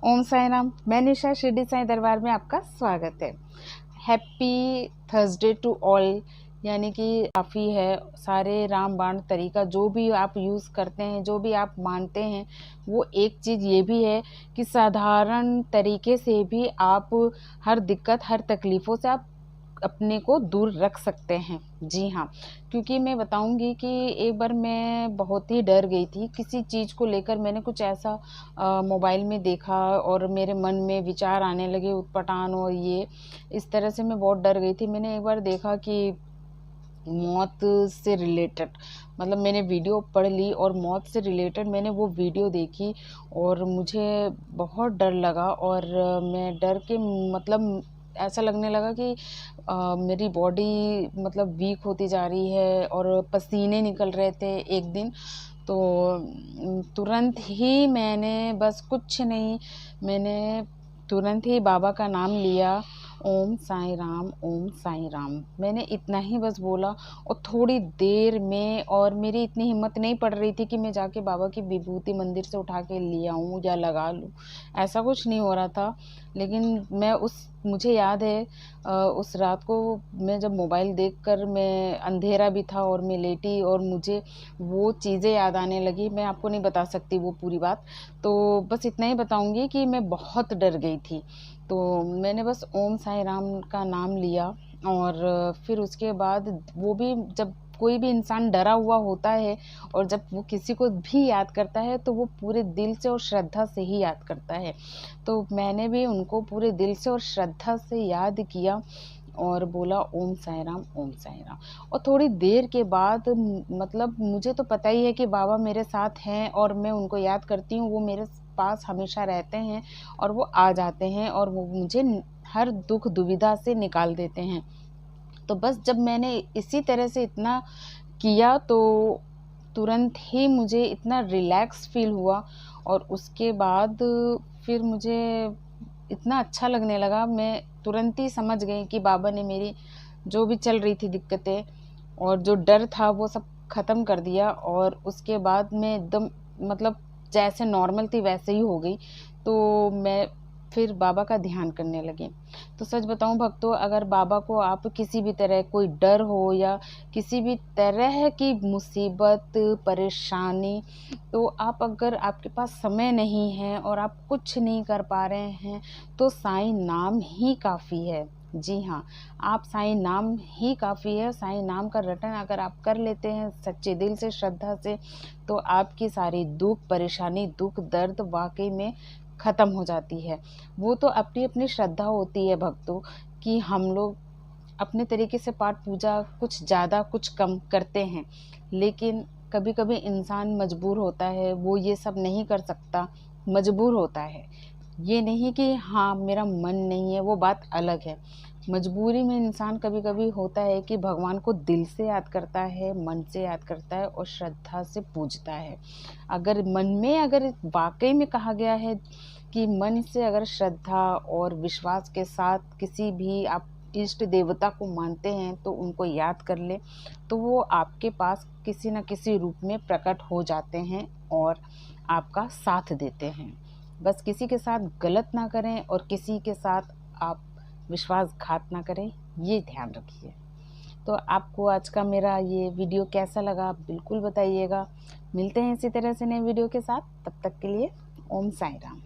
ओम साई राम। मैं निशा, शिरडी साईं दरबार में आपका स्वागत है। Happy Thursday to all. यानी कि काफ़ी है सारे राम बाण तरीका जो भी आप यूज़ करते हैं, जो भी आप मानते हैं, वो एक चीज़ ये भी है कि साधारण तरीके से भी आप हर दिक्कत, हर तकलीफ़ों से आप अपने को दूर रख सकते हैं। जी हाँ, क्योंकि मैं बताऊंगी कि एक बार मैं बहुत ही डर गई थी किसी चीज़ को लेकर। मैंने कुछ ऐसा मोबाइल में देखा और मेरे मन में विचार आने लगे उटपटांग, और ये इस तरह से मैं बहुत डर गई थी। मैंने एक बार देखा कि मौत से रिलेटेड, मतलब मैंने वीडियो पढ़ ली और मौत से रिलेटेड मैंने वो वीडियो देखी और मुझे बहुत डर लगा। और मैं डर के मतलब ऐसा लगने लगा कि मेरी बॉडी मतलब वीक होती जा रही है और पसीने निकल रहे थे एक दिन। तो तुरंत ही मैंने बस कुछ नहीं, मैंने तुरंत ही बाबा का नाम लिया, ओम साईं राम, ओम साईं राम। मैंने इतना ही बस बोला और थोड़ी देर में, और मेरी इतनी हिम्मत नहीं पड़ रही थी कि मैं जाके बाबा की विभूति मंदिर से उठा के ले आऊँ या लगा लूँ, ऐसा कुछ नहीं हो रहा था। लेकिन मुझे याद है उस रात को मैं जब मोबाइल देखकर, मैं अंधेरा भी था और मैं लेटी और मुझे वो चीज़ें याद आने लगी। मैं आपको नहीं बता सकती वो पूरी बात, तो बस इतना ही बताऊंगी कि मैं बहुत डर गई थी। तो मैंने बस ओम साईं राम का नाम लिया और फिर उसके बाद वो भी, जब कोई भी इंसान डरा हुआ होता है और जब वो किसी को भी याद करता है तो वो पूरे दिल से और श्रद्धा से ही याद करता है। तो मैंने भी उनको पूरे दिल से और श्रद्धा से याद किया और बोला ओम साईं राम, ओम साईं राम। और थोड़ी देर के बाद मतलब मुझे तो पता ही है कि बाबा मेरे साथ हैं और मैं उनको याद करती हूँ, वो मेरे पास हमेशा रहते हैं और वो आ जाते हैं और वो मुझे हर दुख दुविधा से निकाल देते हैं। तो बस जब मैंने इसी तरह से इतना किया तो तुरंत ही मुझे इतना रिलैक्स फील हुआ और उसके बाद फिर मुझे इतना अच्छा लगने लगा। मैं तुरंत ही समझ गई कि बाबा ने मेरी जो भी चल रही थी दिक्कतें और जो डर था वो सब ख़त्म कर दिया। और उसके बाद मैं एकदम मतलब जैसे नॉर्मल थी वैसे ही हो गई। तो मैं फिर बाबा का ध्यान करने लगी। तो सच बताऊं भक्तों, अगर बाबा को आप किसी भी तरह कोई डर हो या किसी भी तरह की मुसीबत परेशानी, तो आप अगर आपके पास समय नहीं है और आप कुछ नहीं कर पा रहे हैं तो साईं नाम ही काफ़ी है। जी हाँ, आप साईं नाम ही काफ़ी है। साईं नाम का रटन अगर आप कर लेते हैं सच्चे दिल से, श्रद्धा से, तो आपकी सारी दुख परेशानी, दुख दर्द वाकई में ख़त्म हो जाती है। वो तो अपनी अपनी श्रद्धा होती है भक्तों, कि हम लोग अपने तरीके से पाठ पूजा कुछ ज़्यादा कुछ कम करते हैं, लेकिन कभी कभी इंसान मजबूर होता है, वो ये सब नहीं कर सकता, मजबूर होता है। ये नहीं कि हाँ मेरा मन नहीं है, वो बात अलग है। मजबूरी में इंसान कभी कभी होता है कि भगवान को दिल से याद करता है, मन से याद करता है और श्रद्धा से पूजता है। अगर मन में, अगर वाकई में कहा गया है कि मन से अगर श्रद्धा और विश्वास के साथ किसी भी आप इष्ट देवता को मानते हैं तो उनको याद कर ले, तो वो आपके पास किसी न किसी रूप में प्रकट हो जाते हैं और आपका साथ देते हैं। बस किसी के साथ गलत ना करें और किसी के साथ आप विश्वासघात ना करें, ये ध्यान रखिए। तो आपको आज का मेरा ये वीडियो कैसा लगा आप बिल्कुल बताइएगा। मिलते हैं इसी तरह से नए वीडियो के साथ, तब तक के लिए ओम साईं राम।